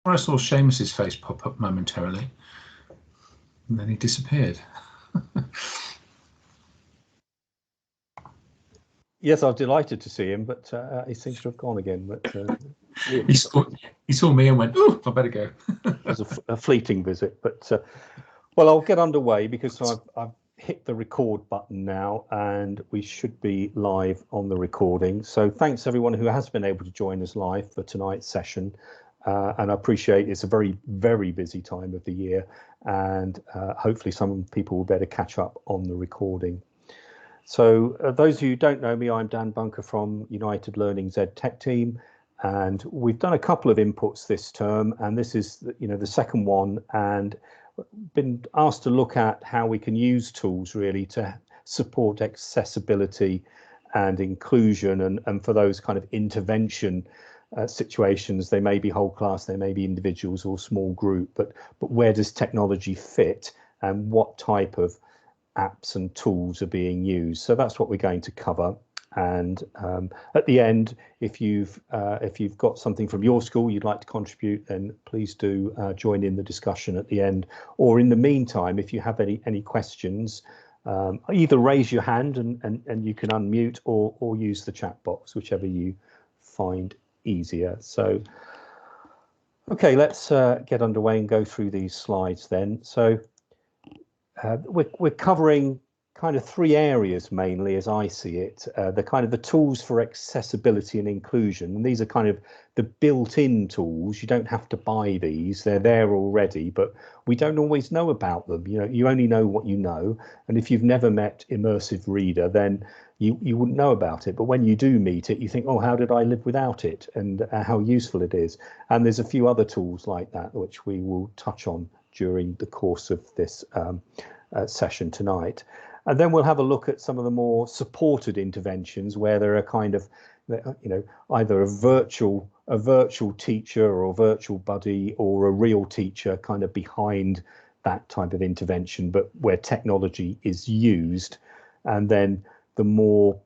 I saw Seamus's face pop up momentarily, and then he disappeared. Yes, I was delighted to see him, but he seems to have gone again. But he saw me and went, "Oh, I better go." It was a fleeting visit, but well, I'll get underway because I've hit the record button now, and we should be live on the recording. So thanks everyone who has been able to join us live for tonight's session. And I appreciate it's a very, very busy time of the year, and hopefully some people will better catch up on the recording. So those of you who don't know me, I'm Dan Bunker from United Learning's EdTech team, and we've done a couple of inputs this term, and this is the second one, and been asked to look at how we can use tools really to support accessibility and inclusion, and for those kind of intervention situations. They may be whole class, they may be individuals or small group, but where does technology fit, and what type of apps and tools are being used? So that's what we're going to cover. And at the end, if you've got something from your school you'd like to contribute, then please do join in the discussion at the end. Or in the meantime, if you have any questions, either raise your hand and you can unmute, or use the chat box, whichever you find easier. So okay, let's get underway and go through these slides then. So we're covering kind of three areas mainly, as I see it. The tools for accessibility and inclusion, and these are kind of the built-in tools. You don't have to buy these, they're there already, but we don't always know about them. You only know what you know, and if you've never met Immersive Reader, then you wouldn't know about it. But when you do meet it, you think, oh, how did I live without it, and how useful it is. And there's a few other tools like that which we will touch on during the course of this session tonight. And then we'll have a look at some of the more supported interventions where there are kind of, either a virtual teacher or a virtual buddy or a real teacher kind of behind that type of intervention, but where technology is used. And then the more,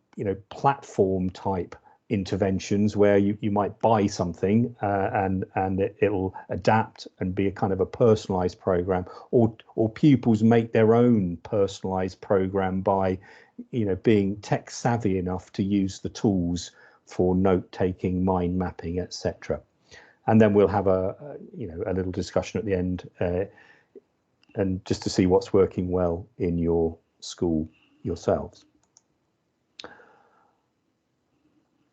platform type interventions where you might buy something and it'll adapt and be a kind of a personalized program, or pupils make their own personalized program by being tech savvy enough to use the tools for note taking, mind mapping, etc. And then we'll have a little discussion at the end, and just to see what's working well in your school yourselves.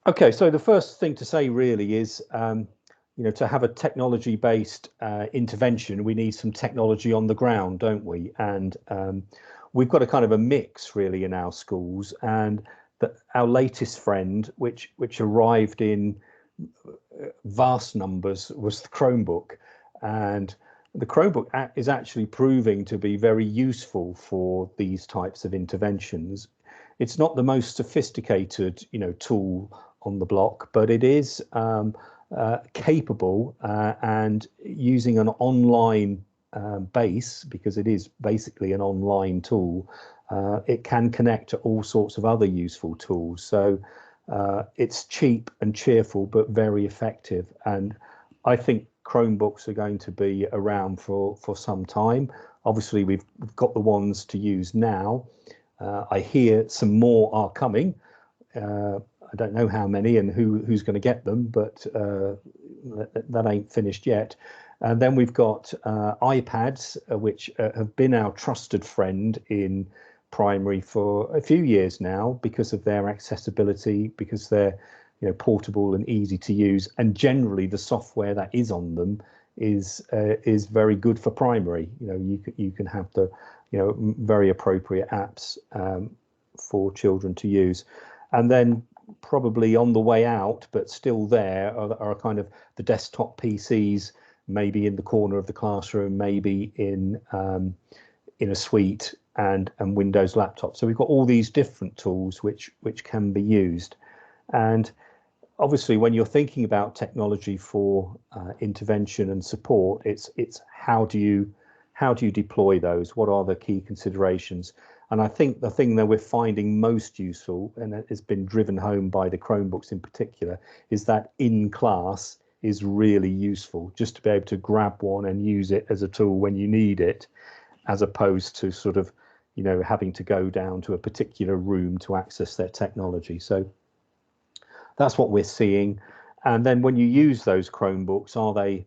Okay, so the first thing to say really is, to have a technology-based intervention, we need some technology on the ground, don't we? And we've got a kind of a mix really in our schools, and our latest friend, which arrived in vast numbers, was the Chromebook. And the Chromebook is actually proving to be very useful for these types of interventions. It's not the most sophisticated, tool on the block, but it is capable, and using an online base, because it is basically an online tool, it can connect to all sorts of other useful tools. So it's cheap and cheerful, but very effective. And I think Chromebooks are going to be around for some time. Obviously, we've got the ones to use now. I hear some more are coming. I don't know how many and who's going to get them, but that ain't finished yet. And then we've got iPads, which have been our trusted friend in primary for a few years now because of their accessibility, because they're portable and easy to use, and generally the software that is on them is very good for primary. You can have the very appropriate apps for children to use. And then probably on the way out, but still there, are kind of the desktop PCs, maybe in the corner of the classroom, maybe in a suite, and Windows laptops. So we've got all these different tools which can be used. And obviously, when you're thinking about technology for intervention and support, it's how do you deploy those? What are the key considerations? And I think the thing that we're finding most useful, and it has been driven home by the Chromebooks in particular, is that in class is really useful, just to be able to grab one and use it as a tool when you need it, as opposed to sort of, you know, having to go down to a particular room to access their technology. So that's what we're seeing. And then when you use those Chromebooks, are they,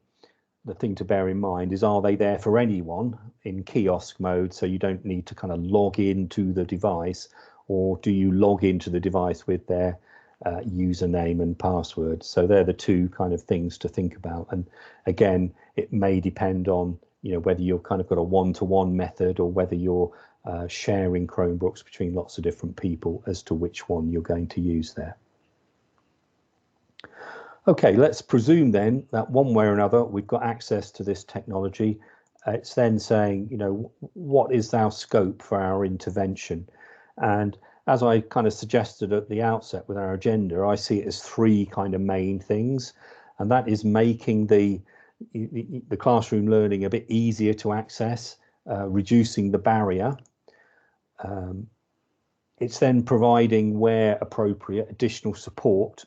the thing to bear in mind is, are they there for anyone in kiosk mode, so you don't need to kind of log into the device, or do you log into the device with their username and password? So they're the two kind of things to think about. And again, it may depend on, you know, whether you've kind of got a one-to-one method, or whether you're sharing Chromebooks between lots of different people as to which one you're going to use there. Okay, let's presume then that one way or another we've got access to this technology. It's then saying, you know, what is our scope for our intervention? And as I kind of suggested at the outset with our agenda, I see it as three kind of main things, and that is making the classroom learning a bit easier to access, reducing the barrier. It's then providing, where appropriate, additional support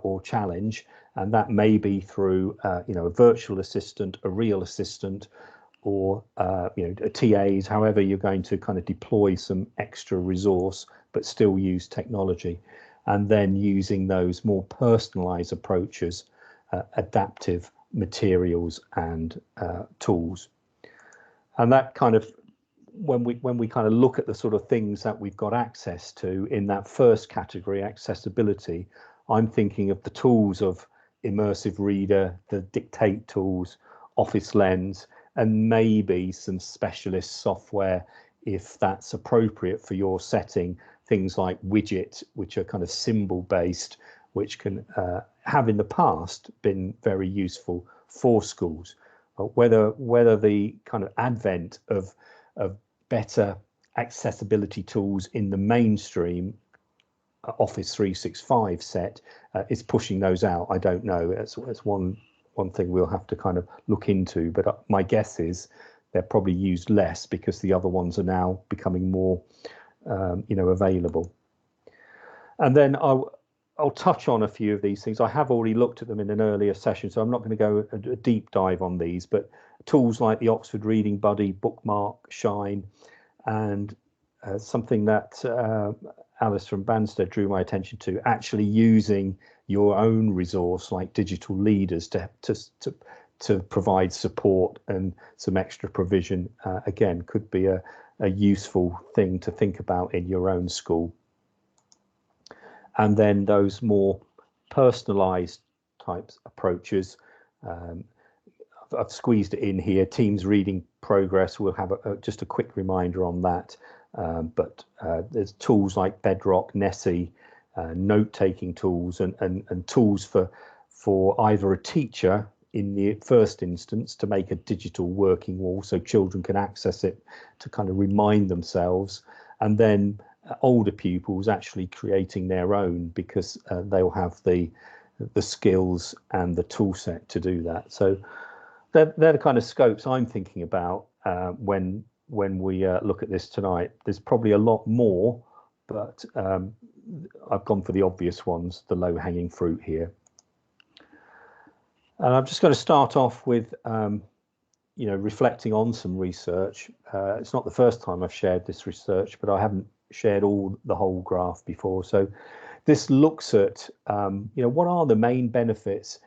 or challenge, and that may be through you know, a virtual assistant, a real assistant, or you know, TAs, however you're going to kind of deploy some extra resource but still use technology, and then using those more personalized approaches, adaptive materials and tools. And that kind of, when we kind of look at the sort of things that we've got access to in that first category, accessibility, I'm thinking of the tools of Immersive Reader, the Dictate tools, Office Lens, and maybe some specialist software if that's appropriate for your setting, things like Widget, which are kind of symbol based, which can have in the past been very useful for schools. Whether the kind of advent of better accessibility tools in the mainstream Office 365 set is pushing those out, I don't know. That's one thing we'll have to kind of look into, but my guess is they're probably used less because the other ones are now becoming more you know, available. And then I'll touch on a few of these things. I have already looked at them in an earlier session, so I'm not going to go a deep dive on these, but tools like the Oxford Reading Buddy, Bookmark, Shine, and something that Alice from Banstead drew my attention to, actually using your own resource like digital leaders to provide support and some extra provision, again, could be a useful thing to think about in your own school. And then those more personalized types approaches, I've squeezed it in here. Teams reading progress, we'll have just a quick reminder on that. But there's tools like Bedrock, Nessy, note-taking tools, and tools for either a teacher in the first instance to make a digital working wall so children can access it to kind of remind themselves, and then older pupils actually creating their own because they'll have the skills and the tool set to do that. So they're the kind of scopes I'm thinking about when we look at this tonight. There's probably a lot more, but I've gone for the obvious ones, the low-hanging fruit here. And I'm just going to start off with, you know, reflecting on some research. It's not the first time I've shared this research, but I haven't shared the whole graph before. So this looks at, you know, what are the main benefits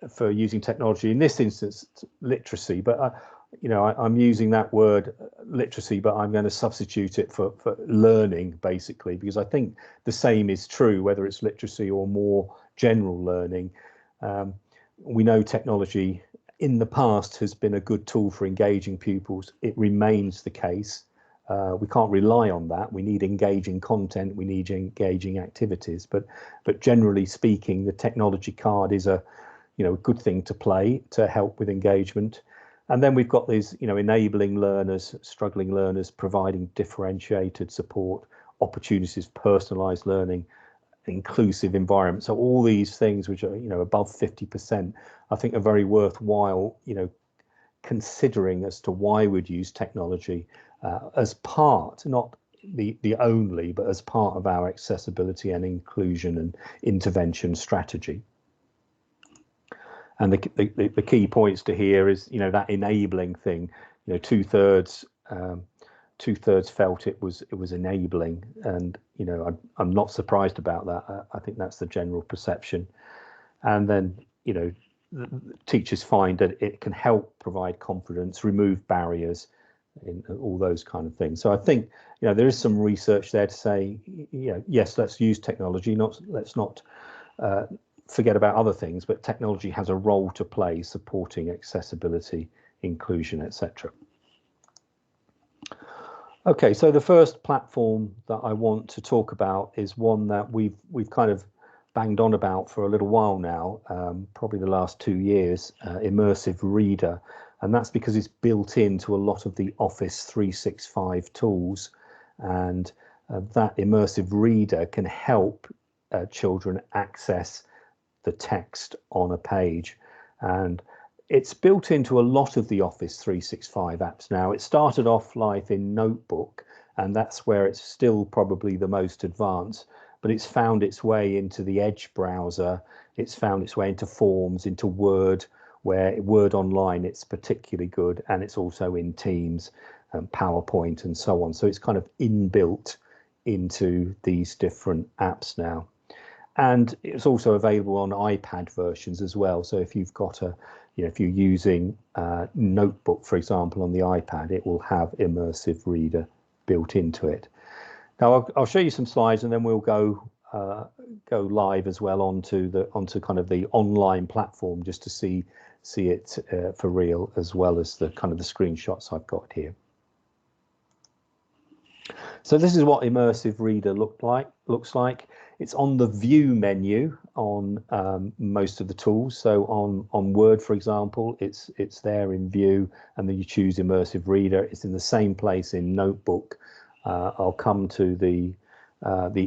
for using technology, in this instance, literacy, but you know, I'm using that word literacy, but I'm going to substitute it for learning, basically, because I think the same is true, whether it's literacy or more general learning. We know technology in the past has been a good tool for engaging pupils. It remains the case. We can't rely on that. We need engaging content. We need engaging activities. But generally speaking, the technology card is a, you know, good thing to play to help with engagement. And then we've got these, you know, enabling learners, struggling learners, providing differentiated support, opportunities, personalised learning, inclusive environment. So all these things which are, you know, above 50%, I think are very worthwhile, you know, considering as to why we'd use technology as part, not the only, but as part of our accessibility and inclusion and intervention strategy. And the key points to here is, you know, that enabling thing. You know, two-thirds felt it was enabling, and you know, I'm not surprised about that. I think that's the general perception. And then, you know, teachers find that it can help provide confidence, remove barriers, in all those kind of things. So I think, you know, there is some research there to say, you know, yes, let's use technology, let's not forget about other things, but technology has a role to play supporting accessibility, inclusion, etc. Okay, so the first platform that I want to talk about is one that we've kind of banged on about for a little while now, probably the last 2 years, Immersive Reader, and that's because it's built into a lot of the Office 365 tools, and that Immersive Reader can help children access the text on a page. And it's built into a lot of the Office 365 apps now. It started off live in Notebook, and that's where it's still probably the most advanced, but it's found its way into the Edge browser. It's found its way into Forms, into Word, where Word Online it's particularly good, and it's also in Teams and PowerPoint and so on. So it's kind of inbuilt into these different apps now. And it's also available on iPad versions as well. So if you've got a, you know, if you're using Notebook, for example, on the iPad, it will have Immersive Reader built into it. Now I'll show you some slides, and then we'll go live as well onto kind of the online platform, just to see it for real, as well as the kind of the screenshots I've got here. So this is what Immersive Reader looks like. It's on the View menu on most of the tools. So on Word, for example, it's there in View, and then you choose Immersive Reader. It's in the same place in Notebook. I'll come to the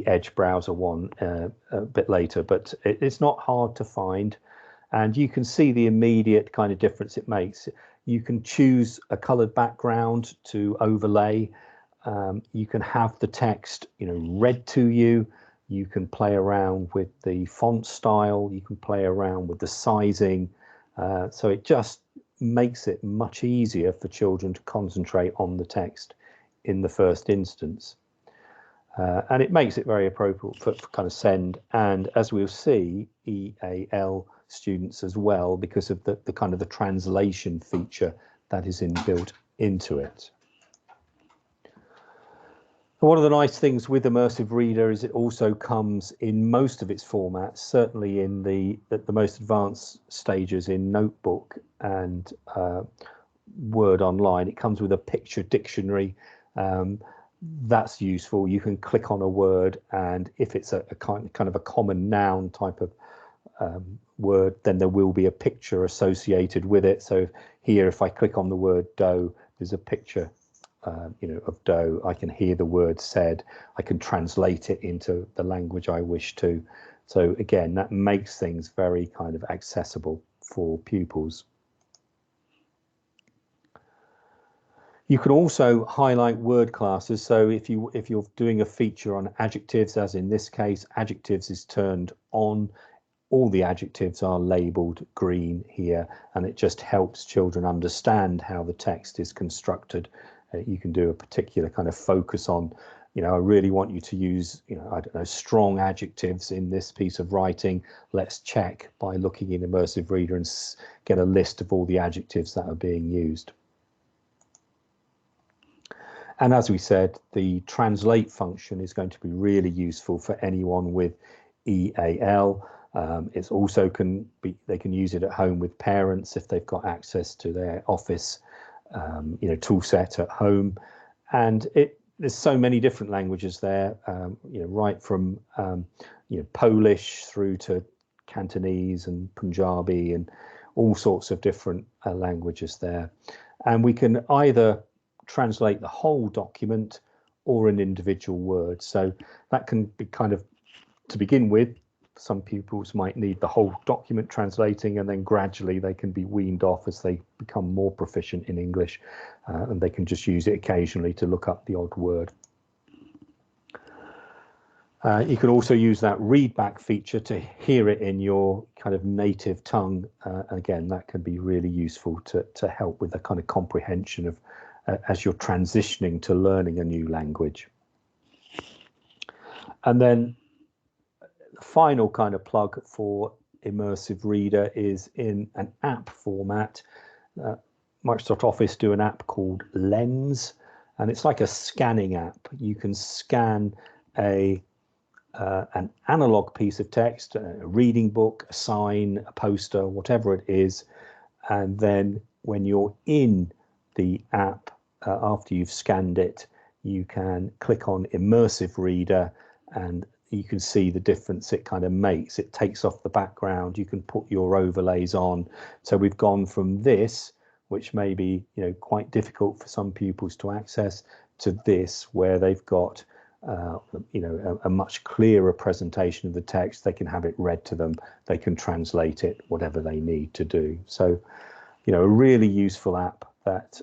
Edge browser one a bit later, but it's not hard to find, and you can see the immediate kind of difference it makes. You can choose a colored background to overlay. You can have the text, you know, read to you. You can play around with the font style. You can play around with the sizing. So it just makes it much easier for children to concentrate on the text in the first instance. And it makes it very appropriate for kind of SEND, and as we'll see, EAL students as well, because of the kind of the translation feature that is inbuilt into it. One of the nice things with Immersive Reader is it also comes in most of its formats, certainly in the most advanced stages in Notebook and Word Online. It comes with a picture dictionary. That's useful. You can click on a word, and if it's a kind of a common noun type of word, then there will be a picture associated with it. So here, if I click on the word dough, there's a picture you know, of dough. I can hear the word said. I can translate it into the language I wish to. So again, that makes things very kind of accessible for pupils. You can also highlight word classes. So if you're doing a feature on adjectives, as in this case, adjectives is turned on. All the adjectives are labeled green here, and it just helps children understand how the text is constructed. You can do a particular kind of focus on, you know, I really want you to use, you know, I don't know, strong adjectives in this piece of writing. Let's check by looking in Immersive Reader and get a list of all the adjectives that are being used. And as we said, the translate function is going to be really useful for anyone with EAL. It's also they can use it at home with parents if they've got access to their Office you know, tool set at home. And there's so many different languages there, you know, right from you know, Polish through to Cantonese and Punjabi and all sorts of different languages there. And we can either translate the whole document or an individual word. So that can be kind of, to begin with, some pupils might need the whole document translating, and then gradually they can be weaned off as they become more proficient in English, and they can just use it occasionally to look up the odd word. You can also use that readback feature to hear it in your kind of native tongue. Again, that can be really useful to help with the kind of comprehension of as you're transitioning to learning a new language. And then the final kind of plug for Immersive Reader is in an app format. Microsoft Office do an app called Lens, and it's like a scanning app. You can scan an analog piece of text, a reading book, a sign, a poster, whatever it is, and then when you're in the app, after you've scanned it, you can click on Immersive Reader, and you can see the difference it kind of makes. It takes off the background, you can put your overlays on. So we've gone from this, which may be quite difficult for some pupils to access, to this where they've got a much clearer presentation of the text. They can have it read to them, they can translate it, whatever they need to do. So a really useful app that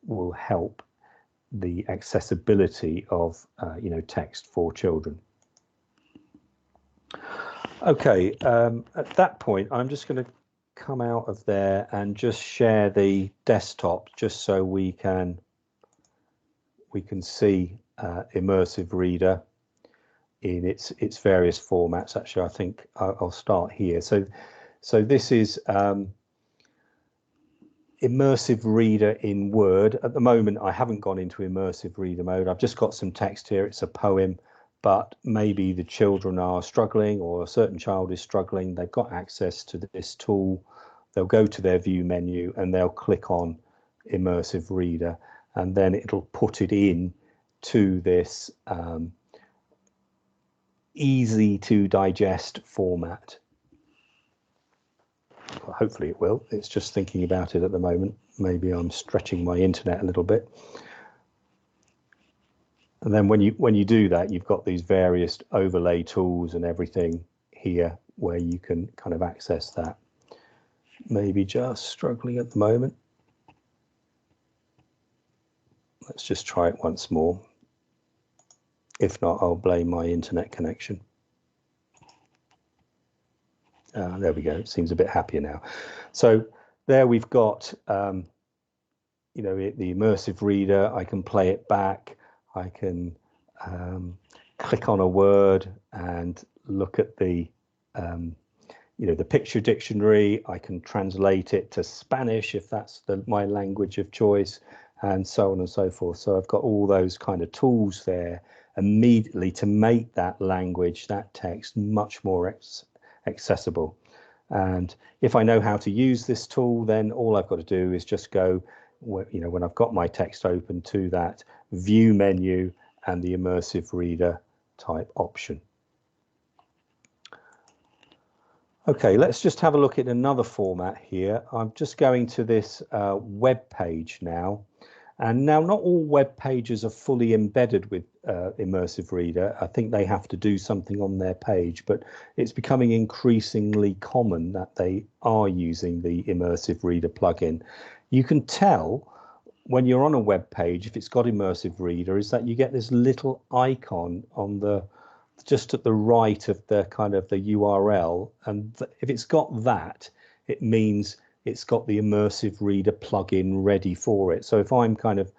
will help the accessibility of text for children. Okay, at that point I'm just going to come out of there and just share the desktop just so we can see Immersive Reader in its various formats. Actually, I think I'll start here. So this is Immersive Reader in Word. At the moment, I haven't gone into Immersive Reader mode. I've just got some text here. It's a poem, but maybe the children are struggling, or a certain child is struggling. They've got access to this tool. They'll go to their view menu and they'll click on Immersive Reader, and then it'll put it in to this easy to digest format. Well, hopefully it will. It's just thinking about it at the moment. Maybe I'm stretching my internet a little bit. And then when you do that, you've got these various overlay tools and everything here where you can kind of access that. Maybe just struggling at the moment. Let's just try it once more. If not, I'll blame my internet connection. There we go. It seems a bit happier now. So there we've got, the Immersive Reader. I can play it back. I can click on a word and look at the, the picture dictionary. I can translate it to Spanish if that's my language of choice, and so on and so forth. So I've got all those kind of tools there immediately to make that language, that text, much more accessible. And if I know how to use this tool, then all I've got to do is just go, when I've got my text open, to that view menu and the Immersive Reader type option. Okay, let's just have a look at another format here. I'm just going to this web page now. And now not all web pages are fully embedded with Immersive Reader. I think they have to do something on their page, but it's becoming increasingly common that they are using the Immersive Reader plugin. You can tell when you're on a web page, if it's got Immersive Reader, is that you get this little icon on the just at the right of the kind of the URL, and if it's got that, it means it's got the Immersive Reader plugin ready for it. So if I'm kind of,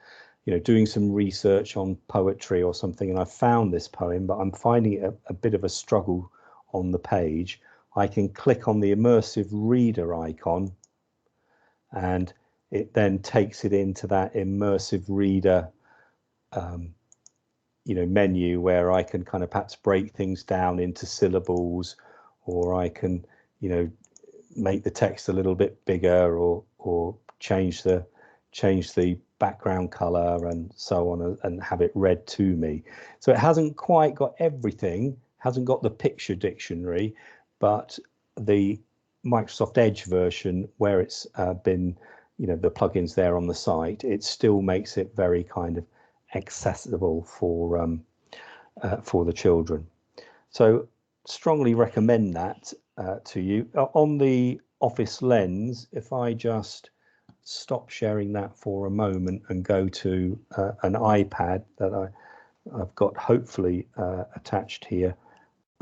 doing some research on poetry or something, and I found this poem, but I'm finding it a bit of a struggle on the page, I can click on the Immersive Reader icon, and it then takes it into that Immersive Reader menu where I can kind of perhaps break things down into syllables, or I can, make the text a little bit bigger, or change the background color and so on, and have it read to me. So it hasn't quite got everything, hasn't got the picture dictionary, but the Microsoft Edge version, where it's been, the plugins there on the site, it still makes it very kind of accessible for the children. So strongly recommend that to you. On the Office Lens, if I just stop sharing that for a moment and go to an iPad that I've got hopefully attached here.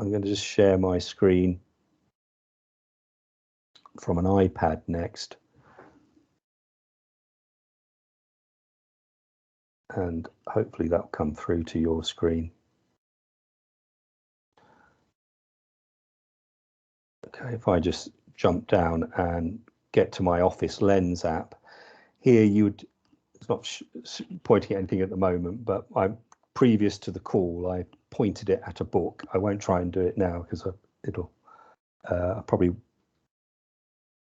I'm going to just share my screen from an iPad next. And hopefully that'll come through to your screen. Okay, if I just jump down and get to my Office Lens app, here it's not pointing at anything at the moment, but previous to the call, I pointed it at a book. I won't try and do it now because it'll probably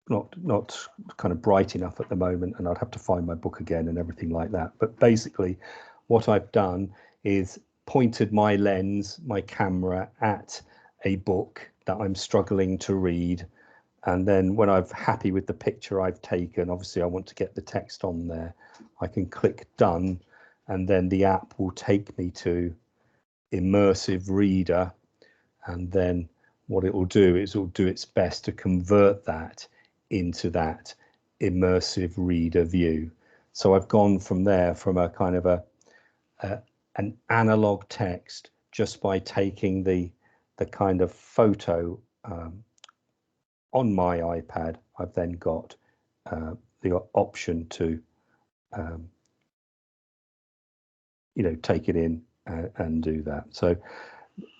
not kind of bright enough at the moment, and I'd have to find my book again and everything like that. But basically what I've done is pointed my lens, my camera, at a book that I'm struggling to read, and then when I'm happy with the picture I've taken, obviously I want to get the text on there, I can click done, and then the app will take me to Immersive Reader, and then what it will do is it will do its best to convert that into that Immersive Reader view. So I've gone from there from a kind of an analog text just by taking the kind of photo on my iPad. I've then got the option to take it in and do that. So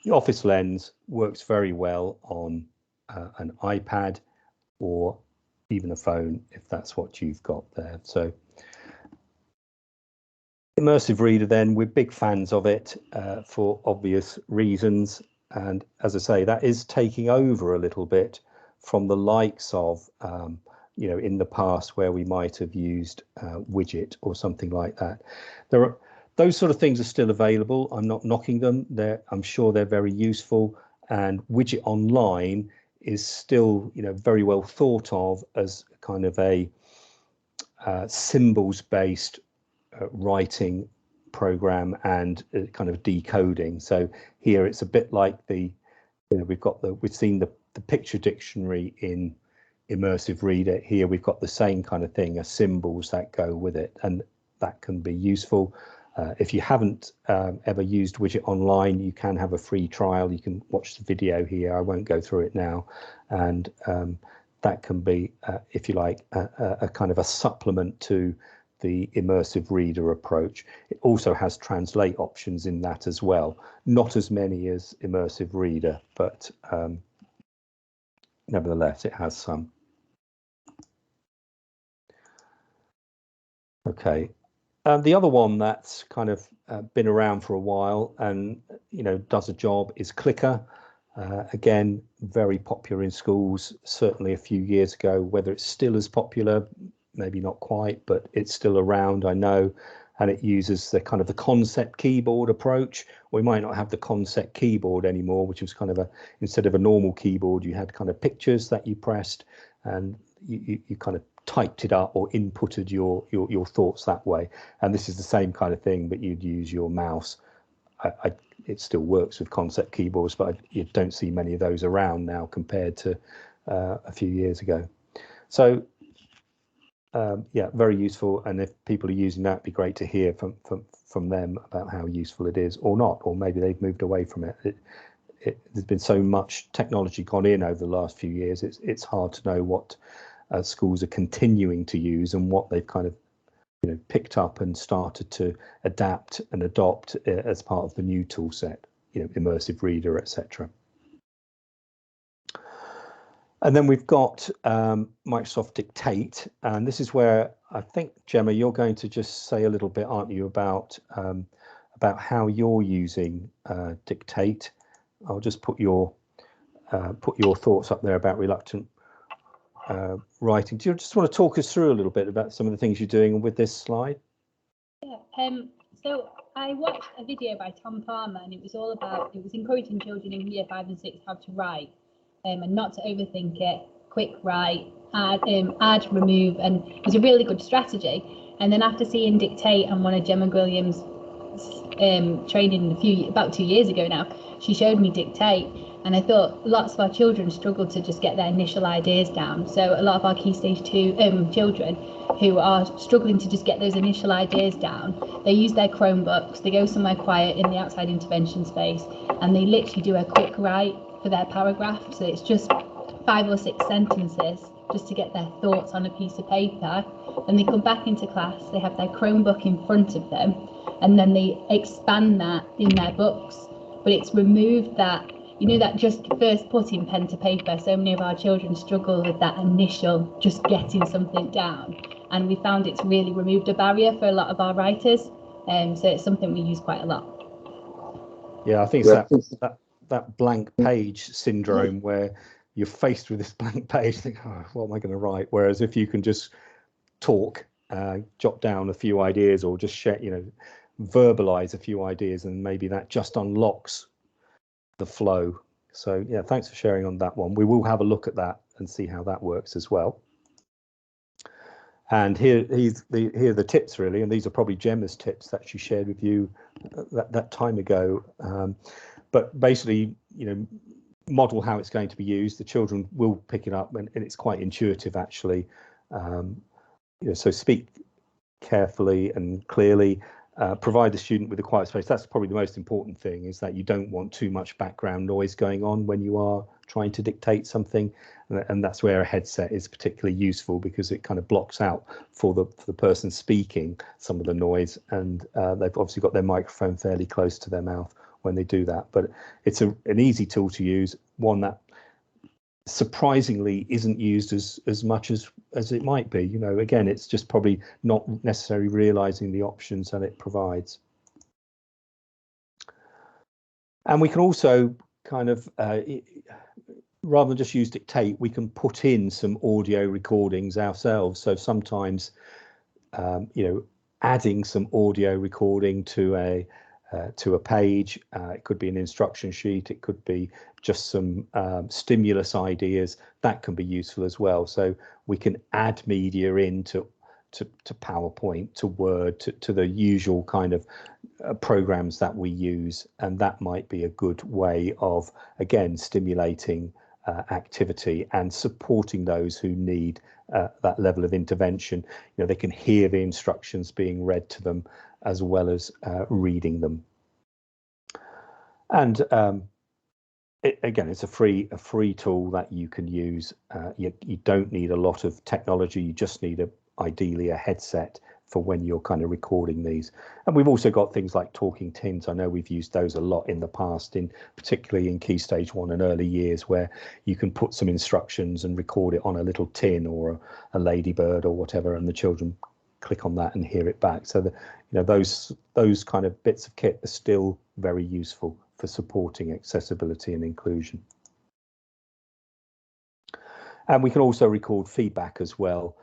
the Office Lens works very well on an iPad or even a phone if that's what you've got there. So Immersive Reader, then, we're big fans of it for obvious reasons, and as I say, that is taking over a little bit from the likes of in the past where we might have used Widget or something like that. Those sort of things are still available. I'm not knocking them. I'm sure they're very useful, and Widget Online is still very well thought of as kind of a symbols-based writing program and kind of decoding. So here it's a bit like we've seen the picture dictionary in Immersive Reader. Here we've got the same kind of thing as symbols that go with it, and that can be useful. If you haven't ever used Widget Online, you can have a free trial. You can watch the video here. I won't go through it now, and that can be, if you like, a kind of a supplement to the Immersive Reader approach. It also has translate options in that as well. Not as many as Immersive Reader, but nevertheless, it has some. Okay. The other one that's kind of been around for a while and does a job is Clicker. Again, very popular in schools, certainly a few years ago. Whether it's still as popular, maybe not quite, but it's still around, I know. And it uses the kind of the concept keyboard approach. We might not have the concept keyboard anymore, which was kind of instead of a normal keyboard, you had kind of pictures that you pressed and you kind of typed it up or inputted your thoughts that way. And this is the same kind of thing, but you'd use your mouse. It still works with concept keyboards, but you don't see many of those around now compared to a few years ago. So yeah, very useful. And if people are using that, it'd be great to hear from them about how useful it is or not, or maybe they've moved away from it. There's been so much technology gone in over the last few years. It's hard to know what schools are continuing to use and what they've kind of picked up and started to adapt and adopt as part of the new tool set, Immersive Reader, etc. And then we've got Microsoft Dictate, and this is where I think, Gemma, you're going to just say a little bit, aren't you, about how you're using Dictate. I'll just put your thoughts up there about reluctant writing. Do you just want to talk us through a little bit about some of the things you're doing with this slide? Yeah, so I watched a video by Tom Farmer, and it was encouraging children in year 5 and 6 how to write, and not to overthink it, quick write, add, remove, and it was a really good strategy. And then after seeing Dictate on one of Gemma Williams' training about 2 years ago now, she showed me Dictate. And I thought lots of our children struggle to just get their initial ideas down. So a lot of our Key Stage 2 children who are struggling to just get those initial ideas down, they use their Chromebooks, they go somewhere quiet in the outside intervention space, and they literally do a quick write for their paragraph. So it's just 5 or 6 sentences just to get their thoughts on a piece of paper. Then they come back into class, they have their Chromebook in front of them, and then they expand that in their books. But it's removed that, you know, that just first putting pen to paper. So many of our children struggle with that initial just getting something down, and we found it's really removed a barrier for a lot of our writers. So it's something we use quite a lot. Yeah, I think it's that blank page syndrome where you're faced with this blank page, think, oh, what am I going to write? Whereas if you can just talk, jot down a few ideas, or just share, you know, verbalize a few ideas, and maybe that just unlocks the flow. So yeah, thanks for sharing on that one. We will have a look at that and see how that works as well. And here are the tips really, and these are probably Gemma's tips that she shared with you that time ago. But basically, you know, model how it's going to be used. The children will pick it up, and it's quite intuitive actually. You know, so speak carefully and clearly. Provide the student with a quiet space. That's probably the most important thing, is that you don't want too much background noise going on when you are trying to dictate something, and that's where a headset is particularly useful, because it kind of blocks out for the person speaking some of the noise, and they've obviously got their microphone fairly close to their mouth when they do that. But it's an easy tool to use, one that surprisingly isn't used as much as it might be. You know, again, it's just probably not necessarily realizing the options that it provides. And we can also kind of rather than just use dictate, we can put in some audio recordings ourselves. So sometimes you know, adding some audio recording to a page, it could be an instruction sheet, it could be just some stimulus ideas, that can be useful as well. So we can add media into to PowerPoint, to Word, to the usual kind of programs that we use, and that might be a good way of, again, stimulating activity and supporting those who need that level of intervention. You know, they can hear the instructions being read to them as well as reading them. And again, it's a free tool that you can use. You don't need a lot of technology. You just need ideally a headset for when you're kind of recording these. And we've also got things like talking tins. I know we've used those a lot in the past, particularly in Key Stage 1 and early years, where you can put some instructions and record it on a little tin or a ladybird or whatever, and the children click on that and hear it back. So that, you know, those kind of bits of kit are still very useful for supporting accessibility and inclusion. And we can also record feedback as well.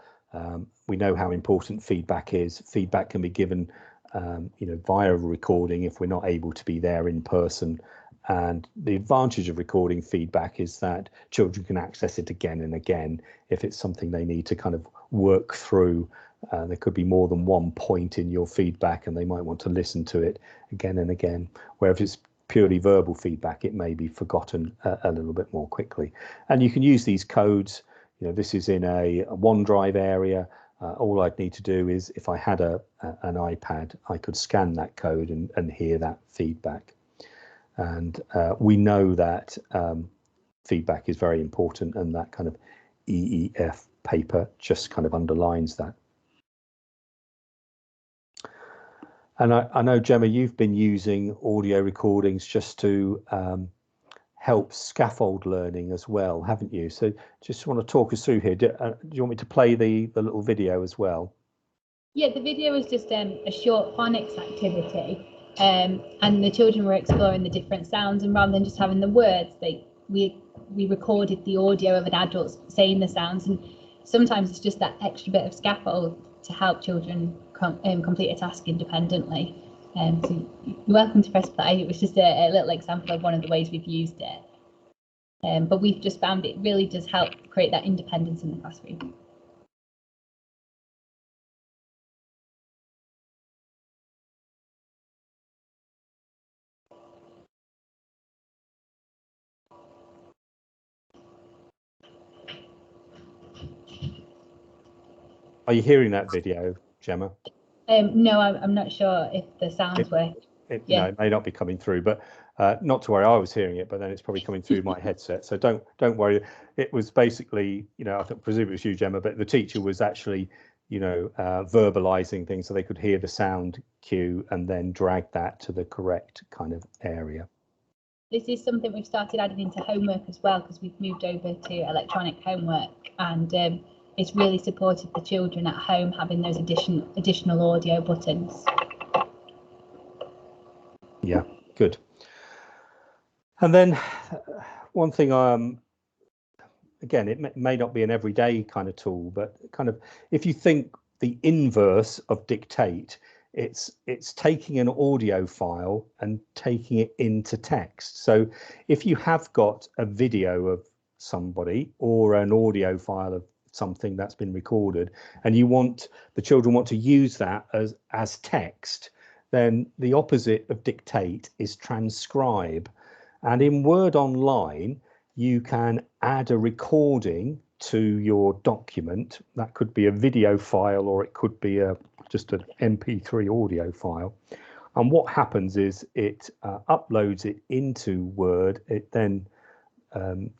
We know how important feedback is. Feedback can be given, you know, via recording if we're not able to be there in person. And the advantage of recording feedback is that children can access it again and again if it's something they need to kind of work through. There could be more than one point in your feedback, and they might want to listen to it again and again. Where if it's purely verbal feedback, it may be forgotten a little bit more quickly. And you can use these codes. You know, this is in a OneDrive area. All I'd need to do is, if I had an iPad, I could scan that code and hear that feedback. And we know that feedback is very important, and that kind of EEF paper just kind of underlines that. And I know, Gemma, you've been using audio recordings just to help scaffold learning as well, haven't you? So just want to talk us through here. Do you want me to play the little video as well? Yeah, the video is just a short phonics activity, and the children were exploring the different sounds, and rather than just having the words, we recorded the audio of an adult saying the sounds, and sometimes it's just that extra bit of scaffold to help children complete a task independently. So you're welcome to press play. It was just a little example of one of the ways we've used it. But we've just found it really does help create that independence in the classroom. Are you hearing that video, Gemma? No, I'm not sure if the sounds were. No, it may not be coming through, but not to worry. I was hearing it, but then it's probably coming through my headset. So don't worry. It was basically, I presume it was you, Gemma, but the teacher was actually, verbalizing things so they could hear the sound cue and then drag that to the correct kind of area. This is something we've started adding into homework as well, because we've moved over to electronic homework, and it's really supported the children at home having those additional audio buttons. Yeah, good. And then one thing, again, it may not be an everyday kind of tool, but kind of if you think the inverse of dictate, it's taking an audio file and taking it into text. So if you have got a video of somebody or an audio file of something that's been recorded, and the children want to use that as text, then the opposite of dictate is transcribe. And in Word Online, you can add a recording to your document. That could be a video file, or it could be just an MP3 audio file. And what happens is it uploads it into Word. It then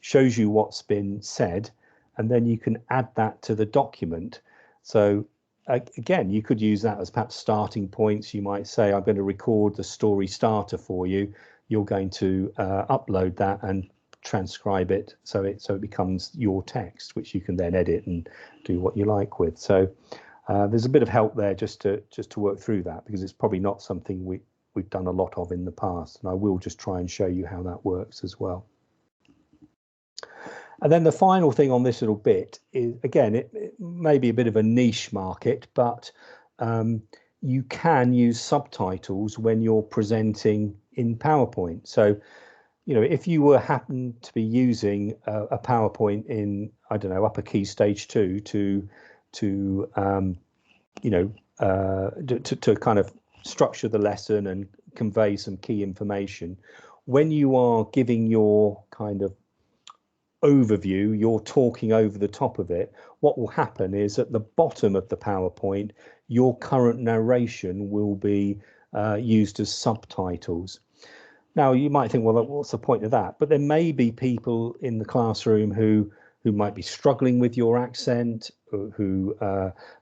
shows you what's been said, and then you can add that to the document. So again, you could use that as perhaps starting points. You might say, I'm going to record the story starter for you. You're going to upload that and transcribe it so it becomes your text, which you can then edit and do what you like with. So there's a bit of help there just to work through that, because it's probably not something we've done a lot of in the past, and I will just try and show you how that works as well. And then the final thing on this little bit is, again, it may be a bit of a niche market, but you can use subtitles when you're presenting in PowerPoint. So, if you happen to be using a PowerPoint in, I don't know, upper key stage 2 to kind of structure the lesson and convey some key information, when you are giving your kind of overview, you're talking over the top of it, what will happen is at the bottom of the PowerPoint, your current narration will be used as subtitles. Now, you might think, well, what's the point of that? But there may be people in the classroom who might be struggling with your accent, who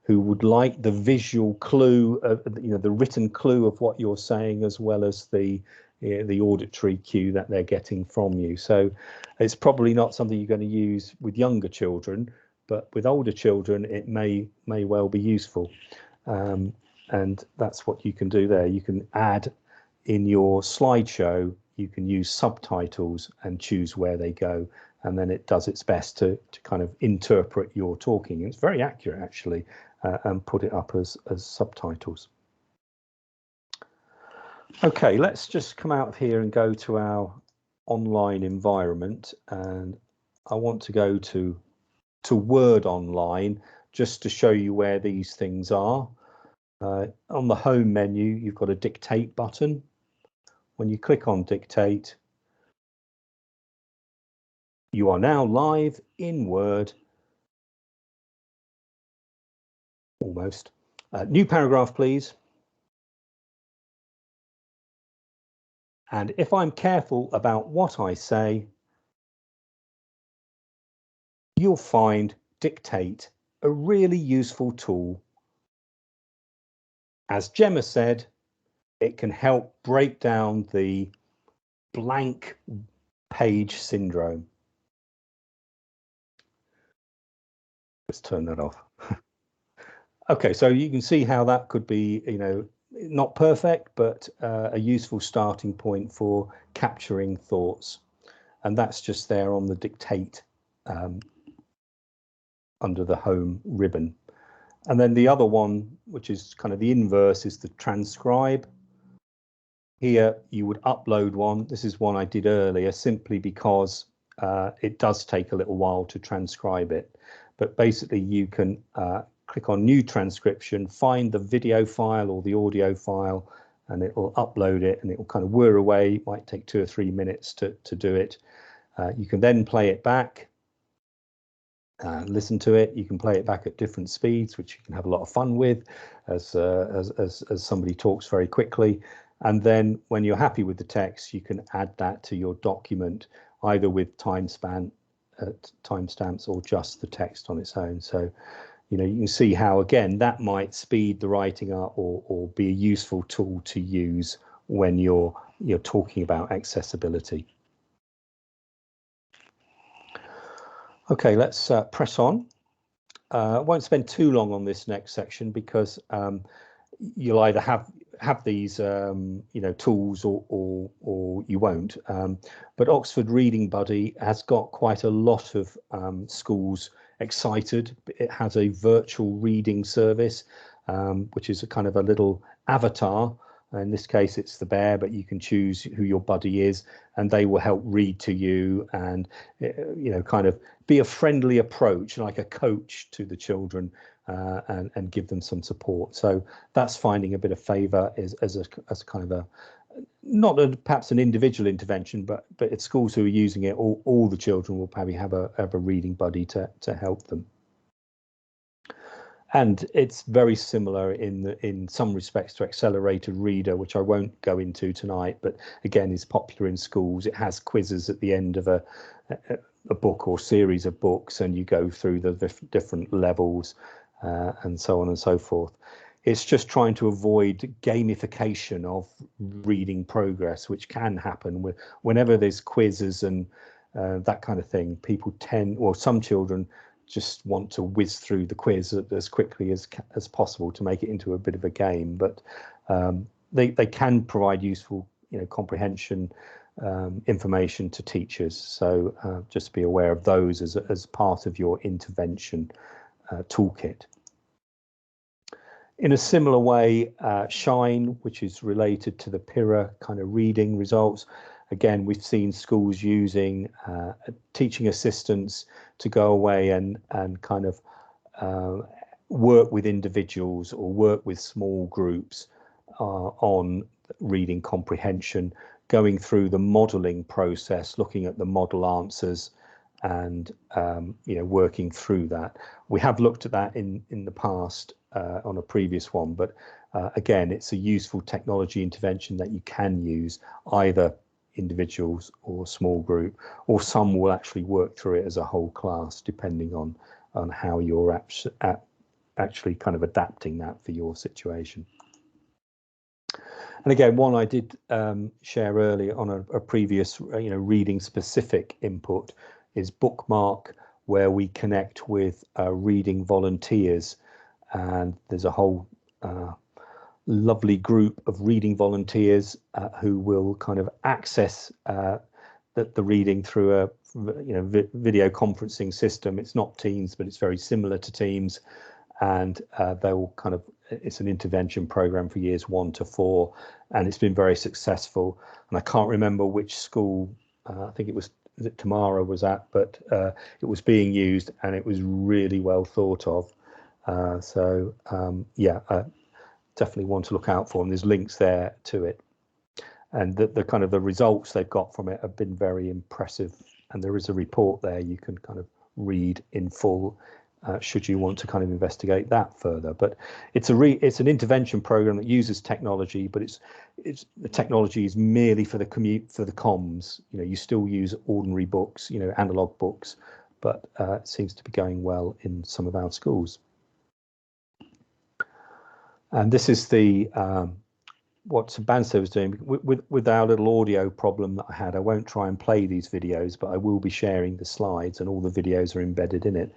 would like the visual clue, the written clue of what you're saying, as well as the auditory cue that they're getting from you. So it's probably not something you're going to use with younger children, but with older children, it may well be useful. And that's what you can do there. You can add in your slideshow, you can use subtitles and choose where they go, and then it does its best to kind of interpret your talking. It's very accurate, actually, and put it up as subtitles. Okay, let's just come out of here and go to our online environment, and I want to go to Word Online just to show you where these things are. On the home menu, you've got a dictate button. When you click on dictate, you are now live in Word. Almost. New paragraph, please. And if I'm careful about what I say, you'll find dictate a really useful tool. As Gemma said, it can help break down the blank page syndrome. Let's turn that off. Okay, so you can see how that could be, not perfect, but a useful starting point for capturing thoughts. And that's just there on the dictate under the home ribbon. And then the other one, which is kind of the inverse, is the transcribe. Here you would upload one. This is one I did earlier, simply because it does take a little while to transcribe it. But basically you can click on new transcription, find the video file or the audio file, and it will upload it, and it will kind of whir away. It might take 2 or 3 minutes to do it. You can then play it back. listen to it. You can play it back at different speeds, which you can have a lot of fun with as somebody talks very quickly. And then when you're happy with the text, you can add that to your document, either with timestamps or just the text on its own. So, you know, you can see how, again, that might speed the writing up or be a useful tool to use when you're talking about accessibility. Okay, let's press on. I won't spend too long on this next section because you'll either have these tools or you won't. But Oxford Reading Buddy has got quite a lot of schools excited. It has a virtual reading service, which is a kind of a little avatar. In this case, it's the bear, but you can choose who your buddy is, and they will help read to you and, kind of be a friendly approach, like a coach to the children, and give them some support. So that's finding a bit of favour as a kind of a, not perhaps an individual intervention, but at schools who are using it, all the children will probably have a reading buddy to help them. And it's very similar in some respects to Accelerated Reader, which I won't go into tonight, but again is popular in schools. It has quizzes at the end of a book or series of books, and you go through the different levels and so on and so forth. It's just trying to avoid gamification of reading progress, which can happen whenever there's quizzes and that kind of thing. Some children just want to whiz through the quiz as quickly as possible to make it into a bit of a game, but they can provide useful, comprehension information to teachers. So just be aware of those as part of your intervention toolkit. In a similar way, Shine, which is related to the PIRA kind of reading results. Again, we've seen schools using teaching assistants to go away and kind of work with individuals or work with small groups on reading comprehension, going through the modelling process, looking at the model answers and working through that. We have looked at that in the past on a previous one, but again, it's a useful technology intervention that you can use either individuals or small group, or some will actually work through it as a whole class, depending on how you're actually kind of adapting that for your situation. And again, one I did share earlier on a previous reading specific input is Bookmark, where we connect with reading volunteers, and there's a whole lovely group of reading volunteers who will kind of access the reading through a video conferencing system. It's not Teams, but it's very similar to Teams, and they will kind of, it's an intervention program for years 1 to 4, and it's been very successful. And I can't remember which school, I think it was Tamara was at, but it was being used and it was really well thought of. Definitely want to look out for them. There's links there to it, and the kind of the results they've got from it have been very impressive, and there is a report there you can kind of read in full should you want to kind of investigate that further. But it's an intervention program that uses technology, but the technology is merely for the comms. You still use ordinary books, analog books, but it seems to be going well in some of our schools. And this is the what Banso was doing with our little audio problem that I had. I won't try and play these videos, but I will be sharing the slides, and all the videos are embedded in it.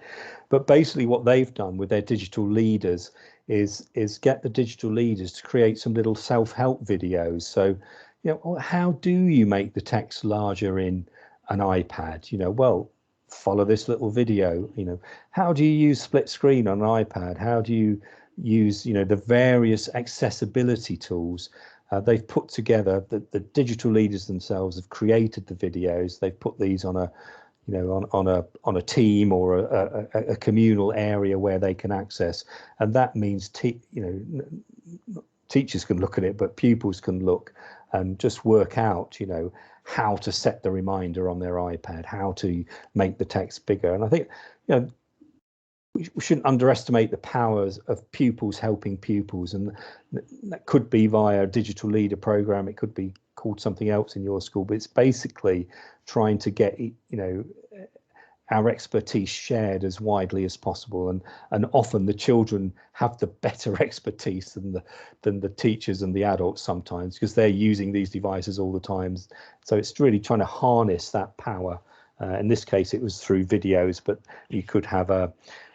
But basically what they've done with their digital leaders is get the digital leaders to create some little self-help videos. So, how do you make the text larger in an iPad? Well, follow this little video. How do you use split screen on an iPad? How do you use the various accessibility tools? They've put together, the digital leaders themselves have created the videos. They've put these on a on a team or a communal area where they can access, and that means teachers can look at it, but pupils can look and just work out how to set the reminder on their iPad, how to make the text bigger. And I think we shouldn't underestimate the powers of pupils helping pupils, and that could be via a digital leader program. It could be called something else in your school, but it's basically trying to get, you know, our expertise shared as widely as possible, and often the children have the better expertise than the teachers and the adults sometimes, because they're using these devices all the time. So it's really trying to harness that power. In this case, it was through videos, but you could have a,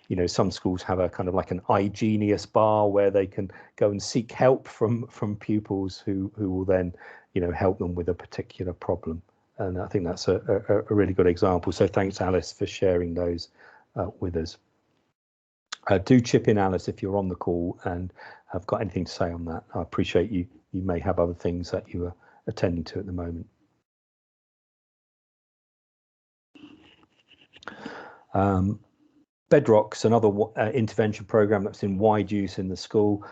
you know, some schools have a kind of like an iGenius bar where they can go and seek help from pupils who will then, you know, help them with a particular problem. And I think that's a really good example. So thanks, Alice, for sharing those with us. Do chip in, Alice, if you're on the call and have got anything to say on that. I appreciate you. You may have other things that you are attending to at the moment. Bedrock's another intervention program that's in wide use in the school,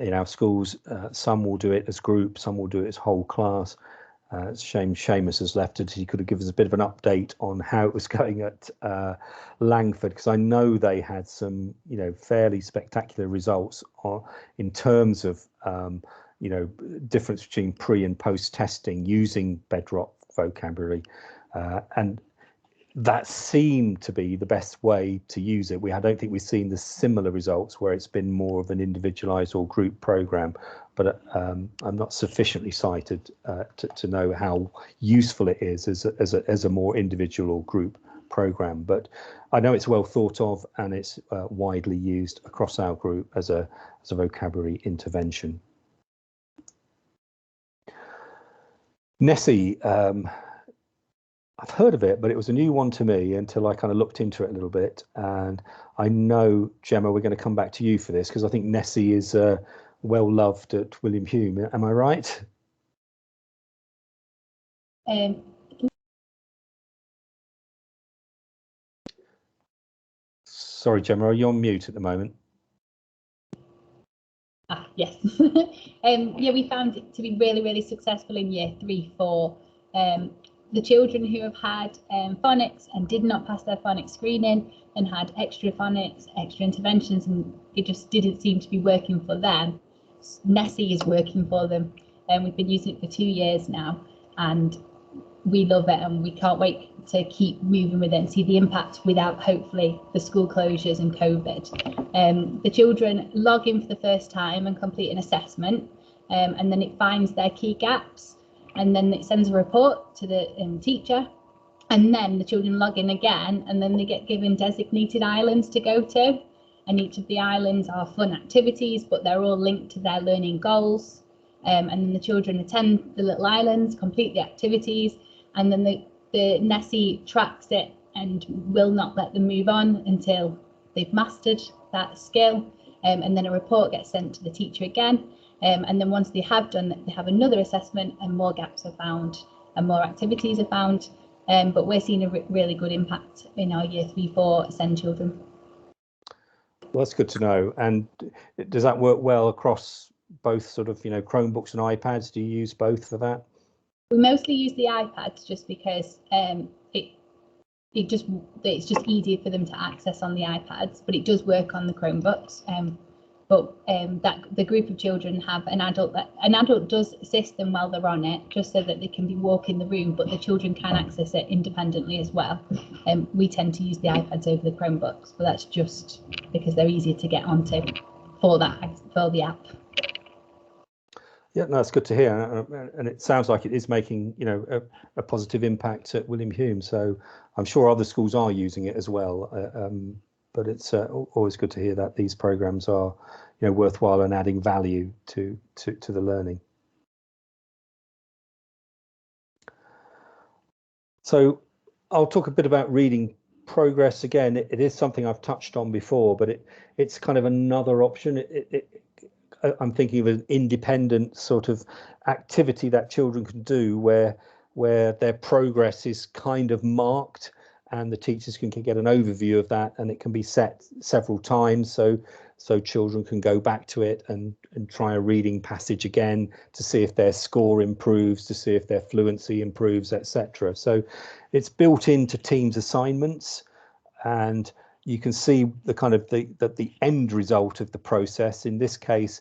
in our schools. Some will do it as group, some will do it as whole class. It's a shame Seamus has left it. He could have given us a bit of an update on how it was going at Langford, because I know they had some, you know, fairly spectacular results in terms of, you know, difference between pre and post testing using Bedrock Vocabulary, and that seemed to be the best way to use it. I don't think we've seen the similar results where it's been more of an individualized or group program, but I'm not sufficiently cited to know how useful it is as a more individual or group program. But I know it's well thought of, and it's widely used across our group as a vocabulary intervention. Nessy, I've heard of it, but it was a new one to me until I kind of looked into it a little bit. And I know, Gemma, we're going to come back to you for this, because I think Nessy is well loved at William Hume. Am I right? Sorry, Gemma, are you on mute at the moment? Yes. Yeah, we found it to be really, really successful in year 3-4. The children who have had phonics and did not pass their phonics screening and had extra phonics, extra interventions, and it just didn't seem to be working for them, Nessy is working for them. And we've been using it for 2 years now, and we love it, and we can't wait to keep moving with it and see the impact without, hopefully, the school closures and COVID. The children log in for the first time and complete an assessment, and then it finds their key gaps, and then it sends a report to the teacher, and then the children log in again, and then they get given designated islands to go to, and each of the islands are fun activities, but they're all linked to their learning goals. And then the children attend the little islands, complete the activities, and then the Nessy tracks it and will not let them move on until they've mastered that skill. And then a report gets sent to the teacher again. And then once they have done that, they have another assessment, and more gaps are found and more activities are found. But we're seeing a really good impact in our year 3-4 SEND children. Well, that's good to know. And does that work well across both sort of, you know, Chromebooks and iPads? Do you use both for that? We mostly use the iPads just because it's just easier for them to access on the iPads, but it does work on the Chromebooks. That the group of children have an adult does assist them while they're on it, just so that they can be walking the room, but the children can access it independently as well. We tend to use the iPads over the Chromebooks, but that's just because they're easier to get onto for the app. Yeah, no, it's good to hear, and it sounds like it is making, you know, a positive impact at William Hume. So I'm sure other schools are using it as well. But it's always good to hear that these programs are, you know, worthwhile and adding value to the learning. So I'll talk a bit about reading progress again. It is something I've touched on before, but it's kind of another option. I'm thinking of an independent sort of activity that children can do where their progress is kind of marked, and the teachers can get an overview of that, and it can be set several times, so children can go back to it and try a reading passage again to see if their score improves, to see if their fluency improves, etc. So it's built into Teams assignments, and you can see the kind of the end result of the process. In this case,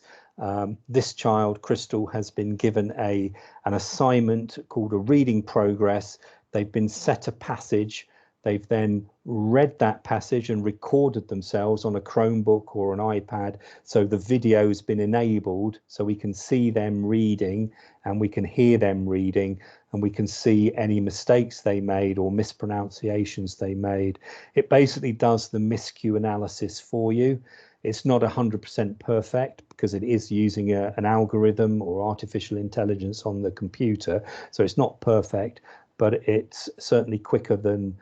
this child, Crystal, has been given an assignment called a reading progress. They've been set a passage. They've then read that passage and recorded themselves on a Chromebook or an iPad. So the video has been enabled, so we can see them reading and we can hear them reading, and we can see any mistakes they made or mispronunciations they made. It basically does the miscue analysis for you. It's not 100% perfect because it is using an algorithm or artificial intelligence on the computer. So it's not perfect, but it's certainly quicker than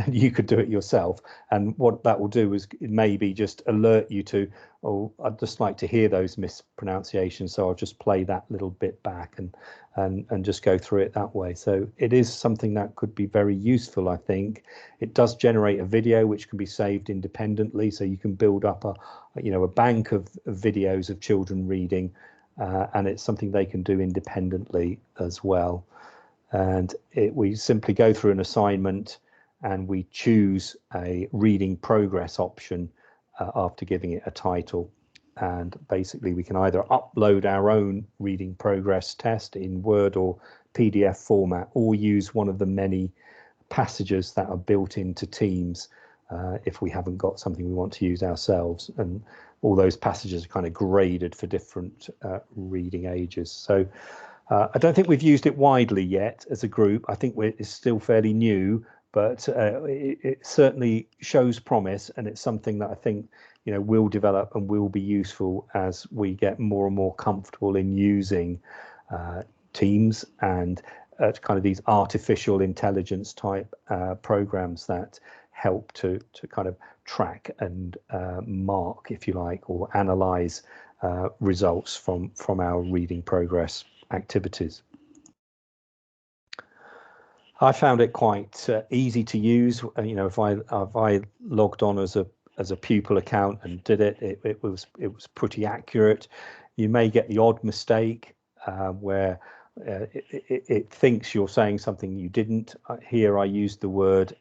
you could do it yourself. And what that will do is maybe just alert you to, oh, I'd just like to hear those mispronunciations, so I'll just play that little bit back and just go through it that way. So it is something that could be very useful, I think. It does generate a video which can be saved independently, so you can build up a bank of videos of children reading, and it's something they can do independently as well. And we simply go through an assignment and we choose a reading progress option after giving it a title. And basically we can either upload our own reading progress test in Word or PDF format, or use one of the many passages that are built into Teams if we haven't got something we want to use ourselves. And all those passages are kind of graded for different reading ages. So I don't think we've used it widely yet as a group. I think it's still fairly new, but it certainly shows promise, and it's something that I think will develop and will be useful as we get more and more comfortable in using Teams and kind of these artificial intelligence type programs that help to kind of track and mark, if you like, or analyze results from our reading progress activities. I found it quite easy to use. If I logged on as a pupil account and did it, it was pretty accurate. You may get the odd mistake where it thinks you're saying something you didn't. Here I used the word,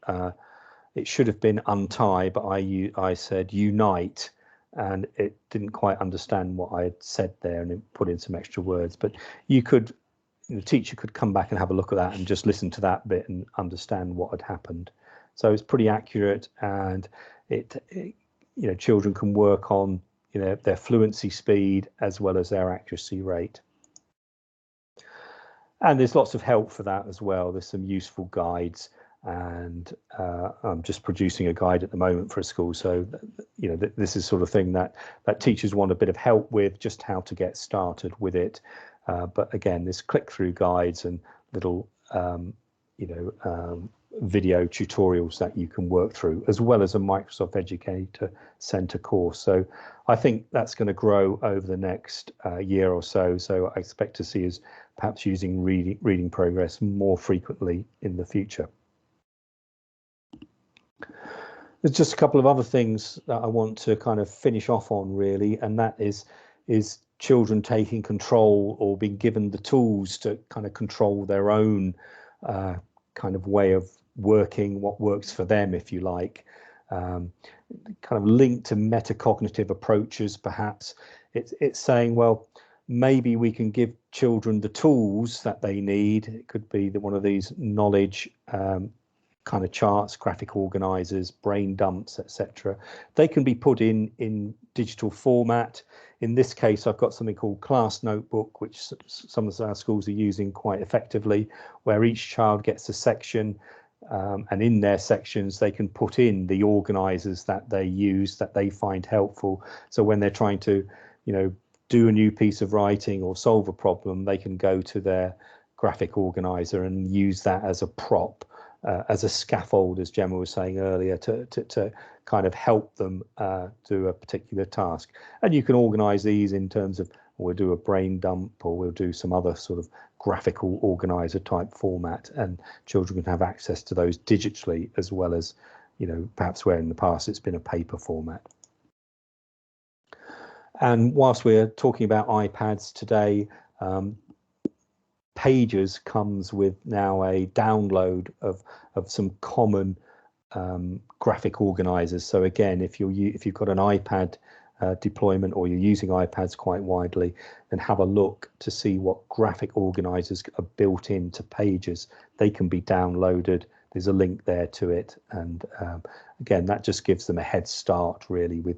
it should have been untie, but I said unite, and it didn't quite understand what I had said there, and it put in some extra words. But the teacher could come back and have a look at that and just listen to that bit and understand what had happened. So it's pretty accurate, and children can work on their fluency speed as well as their accuracy rate. And there's lots of help for that as well. There's some useful guides, and I'm just producing a guide at the moment for a school. So this is sort of thing that teachers want a bit of help with, just how to get started with it. But again, there's click-through guides and little video tutorials that you can work through, as well as a Microsoft Educator Center course. So I think that's going to grow over the next year or so. So I expect to see us perhaps using reading progress more frequently in the future. There's just a couple of other things that I want to kind of finish off on, really, and that is children taking control or being given the tools to kind of control their own kind of way of working, what works for them, if you like. Kind of linked to metacognitive approaches, perhaps. It's saying, well, maybe we can give children the tools that they need. It could be one of these knowledge kind of charts, graphic organizers, brain dumps, etc. They can be put in digital format. In this case, I've got something called Class Notebook, which some of our schools are using quite effectively, where each child gets a section, and in their sections they can put in the organizers that they use, that they find helpful. So when they're trying to do a new piece of writing or solve a problem, they can go to their graphic organizer and use that as a prop, as a scaffold, as Gemma was saying earlier, to kind of help them do a particular task. And you can organize these in terms of, we'll do a brain dump, or we'll do some other sort of graphical organizer type format, and children can have access to those digitally, as well as perhaps where in the past it's been a paper format. And whilst we're talking about iPads today, Pages comes with now a download of some common graphic organizers. So again, if you've got an iPad deployment, or you're using iPads quite widely, then have a look to see what graphic organizers are built into Pages. They can be downloaded. There's a link there to it, and again, that just gives them a head start really with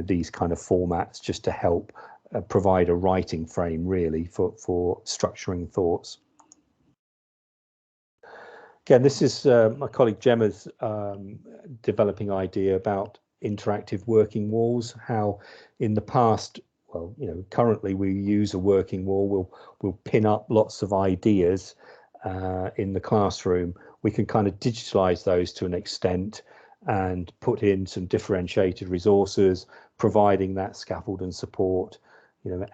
these kind of formats, just to help provide a writing frame really for structuring thoughts. Again, this is my colleague Gemma's developing idea about interactive working walls. How in the past, well, currently we use a working wall. We'll pin up lots of ideas in the classroom. We can kind of digitalize those to an extent and put in some differentiated resources, providing that scaffold and support.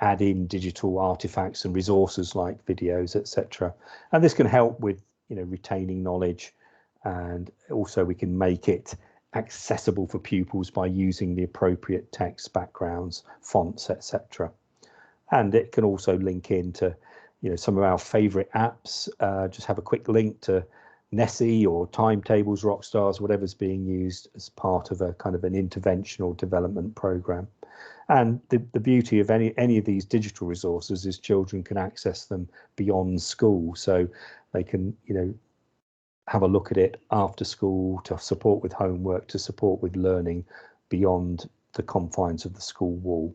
Add in digital artifacts and resources like videos, etc. And this can help with retaining knowledge, and also we can make it accessible for pupils by using the appropriate text backgrounds, fonts, etc. And it can also link into some of our favorite apps. Just have a quick link to Nessy or Timetables, Rockstars, whatever's being used as part of a kind of an interventional development program. And the beauty of any of these digital resources is children can access them beyond school, so they can have a look at it after school, to support with homework, to support with learning beyond the confines of the school wall.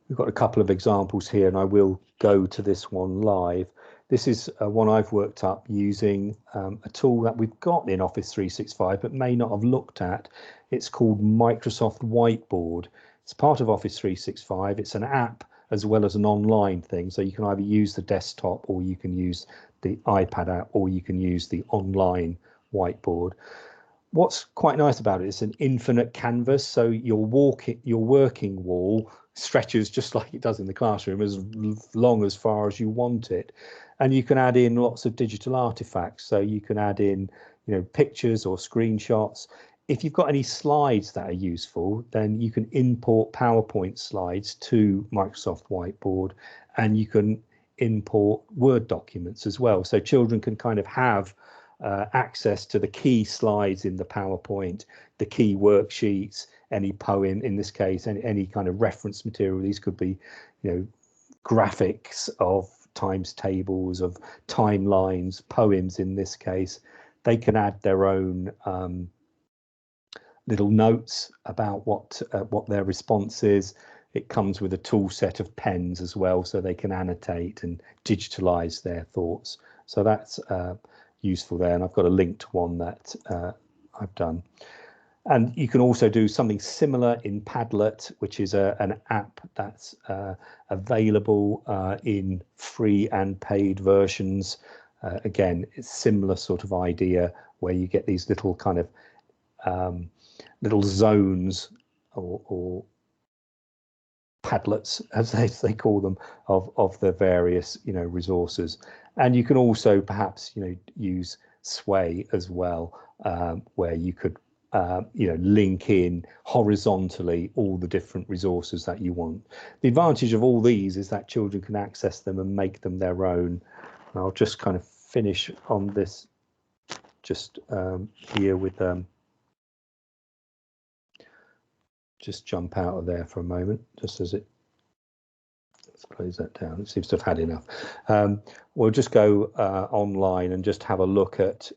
We've got a couple of examples here, and I will go to this one live. This is one I've worked up using a tool that we've got in Office 365 but may not have looked at. It's called Microsoft Whiteboard. It's part of Office 365. It's an app as well as an online thing, so you can either use the desktop, or you can use the iPad app, or you can use the online whiteboard. What's quite nice about it is an infinite canvas, so your working wall stretches just like it does in the classroom, as long as far as you want it, and you can add in lots of digital artifacts. So you can add in pictures or screenshots. If you've got any slides that are useful, then you can import PowerPoint slides to Microsoft Whiteboard, and you can import Word documents as well. So children can kind of have access to the key slides in the PowerPoint, the key worksheets, any poem, in this case, any kind of reference material. These could be, graphics of times tables, of timelines, poems in this case. They can add their own little notes about what their response is. It comes with a tool set of pens as well, so they can annotate and digitalize their thoughts. So that's useful there, and I've got a link to one that I've done. And you can also do something similar in Padlet, which is an app that's available in free and paid versions. Again, it's similar sort of idea, where you get these little kind of little zones or Padlets, as they call them, of the various resources. And you can also perhaps use Sway as well, where you could link in horizontally all the different resources that you want. The advantage of all these is that children can access them and make them their own. And I'll just kind of finish on this just here with just jump out of there for a moment, just as let's close that down. It seems to have had enough. We'll just go online and just have a look at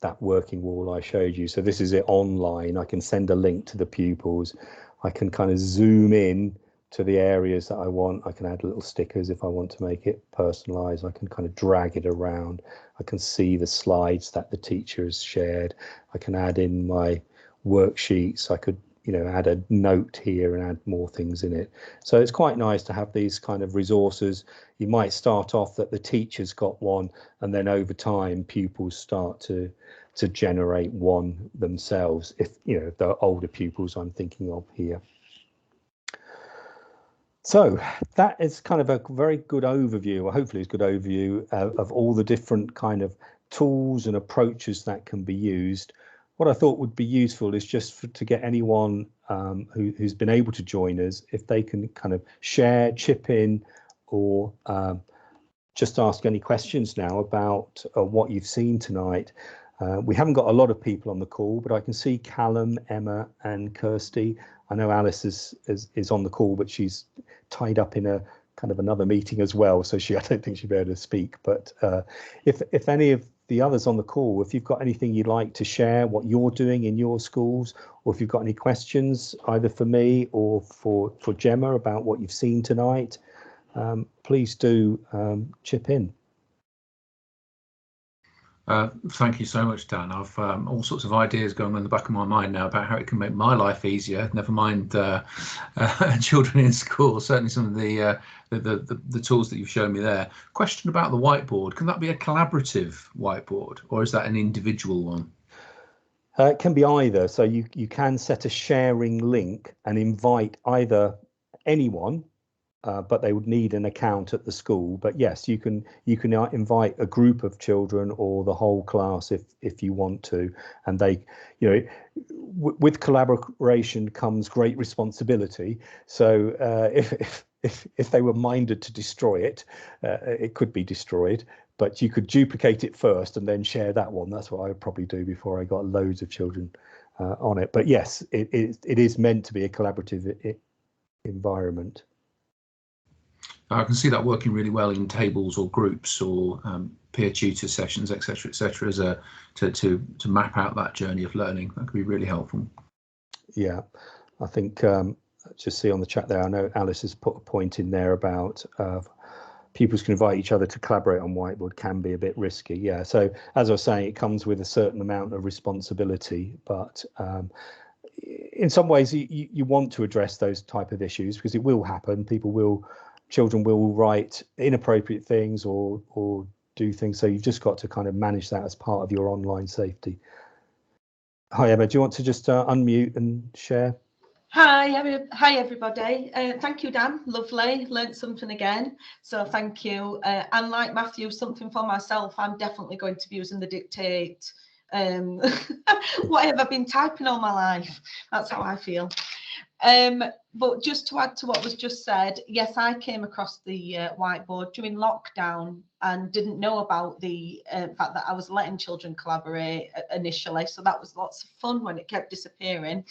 that working wall I showed you. So this is it online. I can send a link to the pupils. I can kind of zoom in to the areas that I want. I can add little stickers if I want to make it personalized. I can kind of drag it around. I can see the slides that the teacher has shared. I can add in my worksheets. I could add a note here and add more things in it. So it's quite nice to have these kind of resources. You might start off that the teacher's got one, and then over time pupils start to generate one themselves, if the older pupils I'm thinking of here. So that is kind of a very good overview, or hopefully it's a good overview of all the different kind of tools and approaches that can be used. What I thought would be useful is just to get anyone who's been able to join us, if they can kind of share, chip in, or just ask any questions now about what you've seen tonight. We haven't got a lot of people on the call, but I can see Callum, Emma and Kirsty. I know Alice is on the call, but she's tied up in a kind of another meeting as well, so I don't think she'll be able to speak. But if any of the others on the call, if you've got anything you'd like to share, what you're doing in your schools, or if you've got any questions either for me or for Gemma about what you've seen tonight, please do chip in. Thank you so much, Dan. I've all sorts of ideas going on in the back of my mind now about how it can make my life easier. Never mind children in school. Certainly, some of the tools that you've shown me there. Question about the whiteboard: can that be a collaborative whiteboard, or is that an individual one? It can be either. So you can set a sharing link and invite either anyone. But they would need an account at the school. But yes, you can invite a group of children or the whole class if you want to. And they, with collaboration comes great responsibility. So if they were minded to destroy it, it could be destroyed. But you could duplicate it first and then share that one. That's what I would probably do before I got loads of children on it. But yes, it is meant to be a collaborative environment. I can see that working really well in tables or groups or peer tutor sessions, etc., etc., as to map out that journey of learning. That could be really helpful. Yeah, I think just see on the chat there, I know Alice has put a point in there about pupils can invite each other to collaborate on Whiteboard can be a bit risky. Yeah, so as I was saying, it comes with a certain amount of responsibility, but in some ways you want to address those type of issues because it will happen. Children will write inappropriate things or do things. So you've just got to kind of manage that as part of your online safety. Hi, Emma, do you want to just unmute and share? Hi everybody. Thank you, Dan. Lovely. Learned something again. So thank you. And like Matthew, something for myself, I'm definitely going to be using the dictate. What have I been typing all my life? That's how I feel. But just to add to what was just said, yes, I came across the whiteboard during lockdown and didn't know about the fact that I was letting children collaborate initially. So that was lots of fun when it kept disappearing,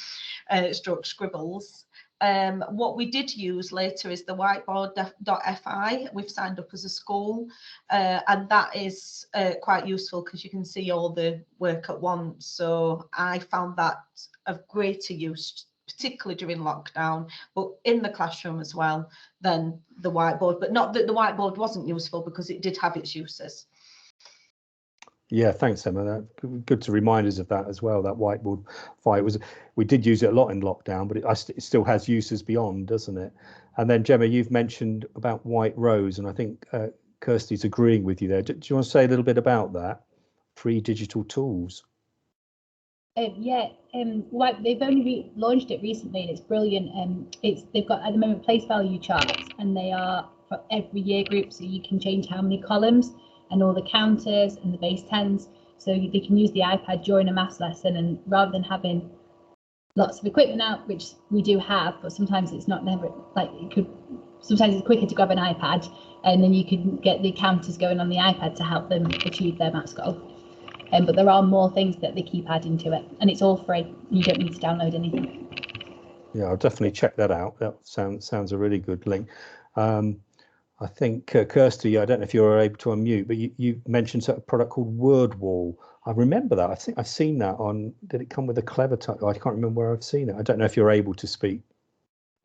stroke scribbles. What we did use later is the whiteboard.fi. We've signed up as a school, and that is quite useful because you can see all the work at once. So I found that of greater use, particularly during lockdown, but in the classroom as well, than the whiteboard. But not that the whiteboard wasn't useful, because it did have its uses. Yeah, thanks, Emma. Good to remind us of that as well. That whiteboard fight we did use it a lot in lockdown, but it still has uses beyond, doesn't it? And then Gemma, you've mentioned about White Rose, and I think Kirsty's agreeing with you there. Do you want to say a little bit about that? Free digital tools. They've only launched it recently, and it's brilliant. They've got at the moment place value charts, and they are for every year group, so you can change how many columns and all the counters and the base 10s, so they can use the iPad during a maths lesson, and rather than having lots of equipment out, which we do have, but sometimes it's not never like it could. Sometimes it's quicker to grab an iPad, and then you can get the counters going on the iPad to help them achieve their maths goal. But there are more things that they keep adding to it, and it's all free. You don't need to download anything. Yeah, I'll definitely check that out. That sounds a really good link. I think Kirsty, I don't know if you're able to unmute, but you mentioned a product called WordWall. I remember that. I think I've seen that on. Did it come with a clever type? I can't remember where I've seen it. I don't know if you're able to speak.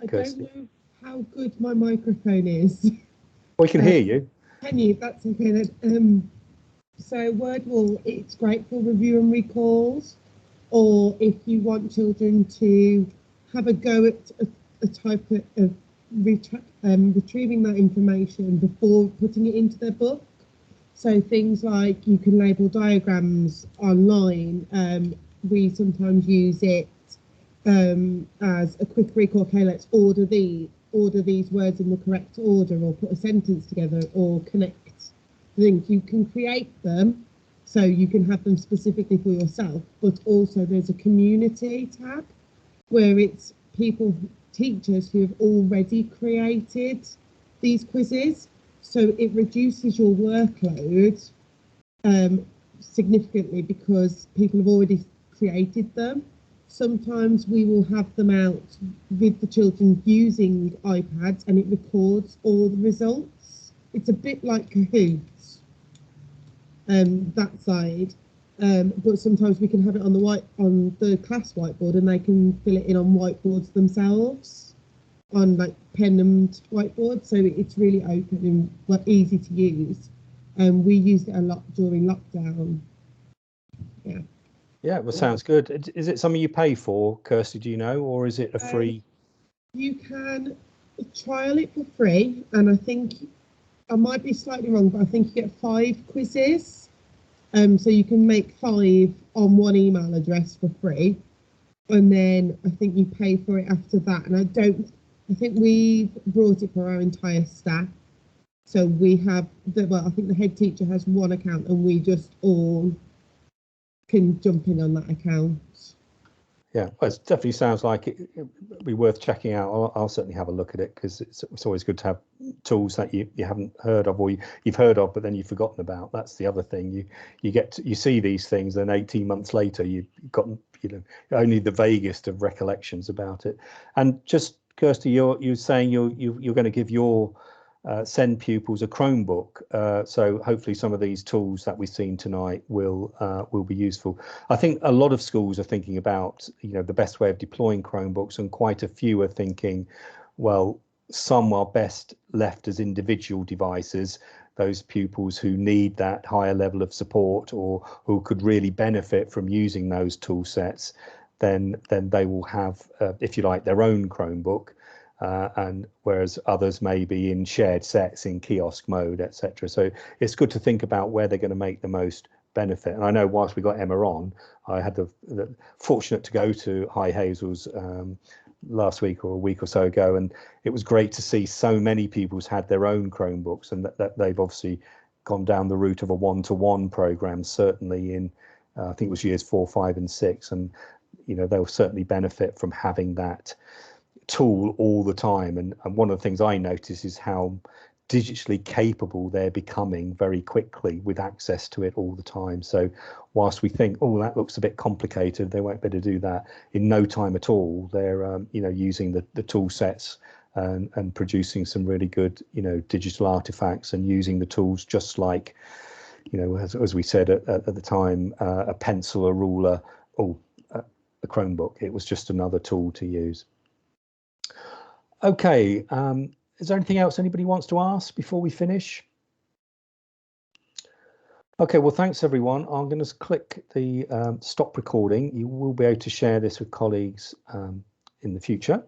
Kirsty. I don't know how good my microphone is. We can hear you. Can you? That's okay then. So WordWall, it's great for review and recalls, or if you want children to have a go at a type of retrieving that information before putting it into their book. So things like you can label diagrams online. We sometimes use it as a quick recall. Okay, let's order these words in the correct order, or put a sentence together, or connect things. You can create them so you can have them specifically for yourself, but also there's a community tab where it's teachers who have already created these quizzes, So it reduces your workload significantly because people have already created them. Sometimes we will have them out with the children using iPads and it records all the results. It's a bit like Kahoot, that side. But sometimes we can have it on the class whiteboard and they can fill it in on whiteboards themselves, on like pen and whiteboard. So it's really open and easy to use. We used it a lot during lockdown. Yeah. Yeah, well, sounds good. Is it something you pay for, Kirsty, do you know, or is it a free? You can trial it for free, and I think, I might be slightly wrong, but I think you get 5 quizzes. So you can make 5 on one email address for free, and then I think you pay for it after that. And I think we've brought it for our entire staff. So we have, I think the head teacher has one account and we just all can jump in on that account. Yeah, well, it definitely sounds like it'd be worth checking out. I'll certainly have a look at it because it's always good to have tools that you haven't heard of, or you've heard of but then you've forgotten about. That's the other thing. You see these things, and 18 months later you've got only the vaguest of recollections about it. And just Kirsty, you're saying you're going to give your send pupils a Chromebook, so hopefully some of these tools that we've seen tonight will be useful. I think a lot of schools are thinking about the best way of deploying Chromebooks, and quite a few are thinking, well, some are best left as individual devices. Those pupils who need that higher level of support or who could really benefit from using those tool sets, then they will have, if you like, their own Chromebook. And whereas others may be in shared sets in kiosk mode, etc. So it's good to think about where they're going to make the most benefit. And I know whilst we got Emma on, I had the fortunate to go to High Hazel's last week or a week or so ago, and it was great to see so many people's had their own Chromebooks, and that they've obviously gone down the route of a one-to-one program, certainly in I think it was years 4, 5 and 6, and they'll certainly benefit from having that tool all the time. And one of the things I notice is how digitally capable they're becoming very quickly with access to it all the time. So whilst we think, oh, that looks a bit complicated, they won't be able to do that, in no time at all they're using the tool sets and producing some really good digital artifacts, and using the tools just like as we said at the time, a pencil, a ruler, a Chromebook. It was just another tool to use. Okay, is there anything else anybody wants to ask before we finish? Okay, well, thanks everyone. I'm going to click the stop recording. You will be able to share this with colleagues in the future.